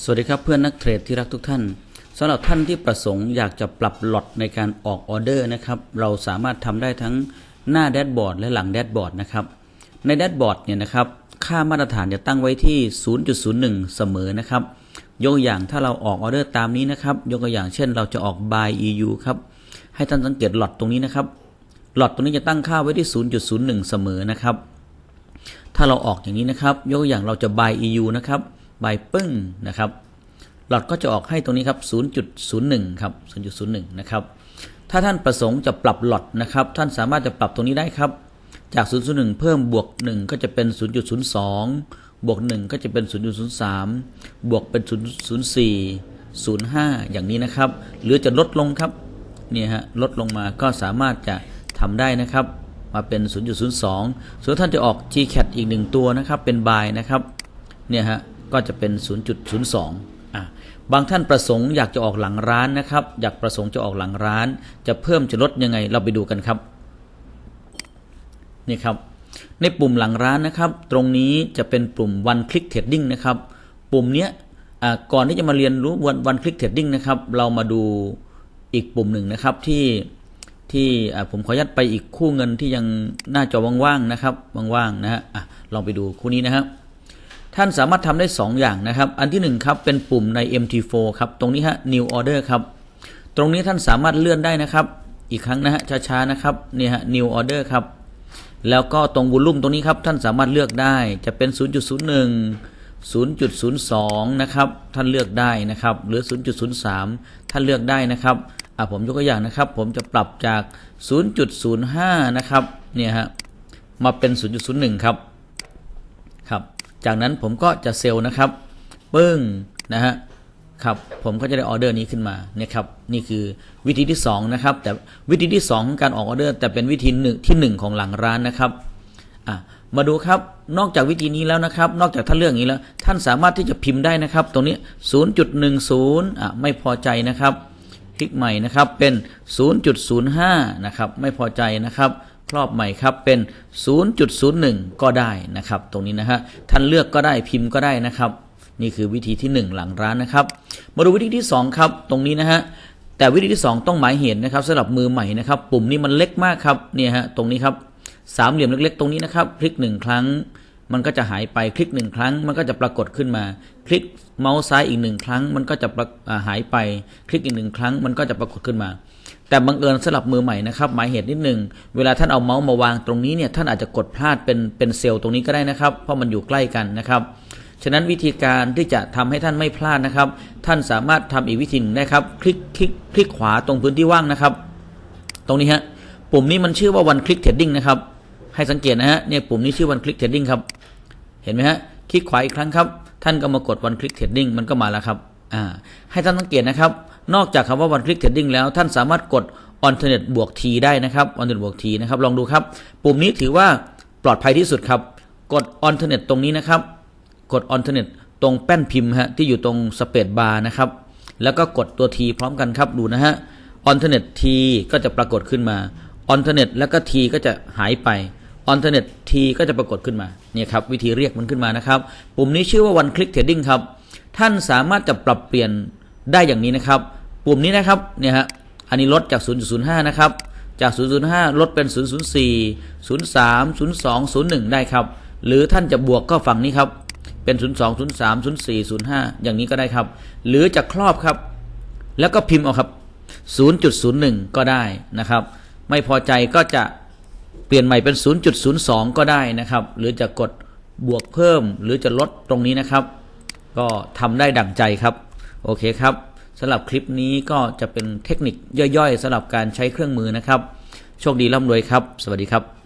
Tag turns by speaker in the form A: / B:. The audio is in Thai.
A: สวัสดีครับเพื่อนนักเทรดที่รักทุกท่านสำหรับท่านที่ประสงค์อยากจะปรับล็อตในการออกออเดอร์นะครับเราสามารถทำได้ทั้งหน้าแดชบอร์ดและหลังแดชบอร์ดนะครับในแดชบอร์ดเนี่ยนะครับค่ามาตรฐานจะตั้งไว้ที่ 0.01 เสมอนะครับยกอย่างถ้าเราออกออเดอร์ตามนี้นะครับยกตัวอย่างเช่นเราจะออก buy EU ครับให้ท่านสังเกตล็อตตรงนี้นะครับล็อตตรงนี้จะตั้งค่าไว้ที่ 0.01 เสมอนะครับถ้าเราออกอย่างนี้นะครับยกตัวอย่างเราจะ buy EU นะครับbuy ปึ้งนะครับหลอดก็จะออกให้ตรงนี้ครับ 0.01 ครับ 0.01 นะครับถ้าท่านประสงค์จะปรับหลอดนะครับท่านสามารถจะปรับตรงนี้ได้ครับจาก 0.01 เพิ่มบวก1ก็จะเป็น 0.02 บวก1ก็จะเป็น 0.03 บวกเป็น 0.04 0.5 อย่างนี้นะครับหรือจะลดลงครับเนี่ยฮะลดลงมาก็สามารถจะทำได้นะครับมาเป็น 0.02 ส่วนท่านจะออก GCAT อีก1ตัวนะครับเป็น buy นะครับเนี่ยฮะก็จะเป็น 0.02 บางท่านประสงค์อยากจะออกหลังร้านนะครับอยากประสงค์จะออกหลังร้านจะเพิ่มจะลดยังไงเราไปดูกันครับนี่ครับในปุ่มหลังร้านนะครับตรงนี้จะเป็นปุ่ม One Click Trading นะครับปุ่มเนี้ยก่อนที่จะมาเรียนรู้ One Click Trading นะครับเรามาดูอีกปุ่มหนึ่งนะครับที่ผมขอยัดไปอีกคู่เงินที่ยังหน้าจอว่างๆนะครับว่างๆนะฮะลองไปดูคู่นี้นะครับท่านสามารถทำได้2อย่างนะครับอันที่1ครับเป็นปุ่มใน MT4 ครับตรงนี้ฮะ New Order ครับตรงนี้ท่านสามารถเลื่อนได้นะครับอีกครั้งนะฮะช้าๆนะครับนี่ฮะ New Order ครับแล้วก็ตรงวอลลุ่มตรงนี้ครับท่านสามารถเลือกได้จะเป็น 0.01 0.02 นะครับท่านเลือกได้นะครับหรือ 0.03 ท่านเลือกได้นะครับผมยกตัวอย่างนะครับผมจะปรับจาก 0.05 นะครับเนี่ยฮะมาเป็น 0.01 ครับจากนั้นผมก็จะเซลล์นะครับปึ้งนะฮะครับผมก็จะได้ออเดอร์นี้ขึ้นมาเนี่ยครับนี่คือวิธีที่2นะครับแต่วิธีที่2ของการออกออเดอร์แต่เป็นวิธีที่1ของหลังร้านนะครับมาดูครับนอกจากวิธีนี้แล้วนะครับนอกจากท่านเลือกอย่างนี้แล้วท่านสามารถที่จะพิมพ์ได้นะครับตรงนี้ 0.10 ไม่พอใจนะครับคลิกใหม่นะครับเป็น 0.05 นะครับไม่พอใจนะครับครอบใหม่ครับเป็น 0.01 ก็ได้นะครับตรงนี้นะฮะท่านเลือกก็ได้พิมพ์ก็ได้นะครับนี่คือวิธีที่1หลังร้านนะครับมาดูวิธีที่2ครับตรงนี้นะฮะแต่วิธีที่2ต้องหมายเหตุนะครับสำหรับมือใหม่นะครับปุ่มนี้มันเล็กมากครับเนี่ยฮะตรงนี้ครับสามเหลี่ยมเล็กๆตรงนี้นะครับคลิก1ครั้งมันก็จะหายไปคลิก1ครั้งมันก็จะปรากฏขึ้นมาคลิกเมาส์ซ้ายอีก1ครั้งมันก็จะหายไปคลิกอีก1ครั้งมันก็จะปรากฏขึ้นมาแต่บังเอิญสำหรับมือใหม่นะครับหมายเหตุนิดนึงเวลาท่านเอาเมาส์มาวางตรงนี้เนี่ยท่านอาจจะกดพลาดเป็นเซลล์ตรงนี้ก็ได้นะครับเพราะมันอยู่ใกล้กันนะครับฉะนั้นวิธีการที่จะทำให้ท่านไม่พลาดนะครับท่านสามารถทำอีกวิธีนึงได้ครับคลิกขวาตรงพื้นที่ว่างนะครับตรงนี้ฮะปุ่มนี้มันชื่อว่า One Click Trading นะครับให้สังเกตนะฮะเนี่ยปุ่มนี้ชื่อ One Click Trading ครับเห็นไหมฮะคลิกขวาอีกครั้งครับท่านก็มากด One Click Trading มันก็มาแล้วครับให้ท่านสังเกตนะครับนอกจากคำว่า One Click Trading แล้วท่านสามารถกด Alternate บวก T ได้นะครับ Alternate บวก T นะครับลองดูครับปุ่มนี้ถือว่าปลอดภัยที่สุดครับกด Alternate ตรงนี้นะครับกด Alternate ตรงแป้นพิมพ์ฮะที่อยู่ตรง Space Bar นะครับแล้วก็กดตัว T พร้อมกันครับดูนะฮะ Alternate T ก็จะปรากฏขึ้นมา Alternate แล้วก็ T ก็จะหายไป Alternate T ก็จะปรากฏขึ้นมาเนี่ยครับวิธีเรียกมันขึ้นมานะครับปุ่มนี้ชื่อว่า One Click Trading ครับท่านสามารถจะปรับเปลี่ยนได้อย่างนี้นะครับปุ่มนี้นะครับเนี่ยฮะอันนี้ลดจาก 0.05 นะครับจาก 0.05 ลดเป็น 0.04 0.3 0.2 0.1 ได้ครับหรือท่านจะบวกก็ฝั่งนี้ครับเป็น 0.2 0.3 0.4 0.5 อย่างนี้ก็ได้ครับหรือจะครอบครับแล้วก็พิมพ์เอาครับ 0.01 ก็ได้นะครับไม่พอใจก็จะเปลี่ยนใหม่เป็น 0.02 ก็ได้นะครับหรือจะกดบวกเพิ่มหรือจะลดตรงนี้นะครับก็ทำได้ดั่งใจครับโอเคครับสำหรับคลิปนี้ก็จะเป็นเทคนิคย่อยๆสำหรับการใช้เครื่องมือนะครับโชคดีร่ำรวยครับสวัสดีครับ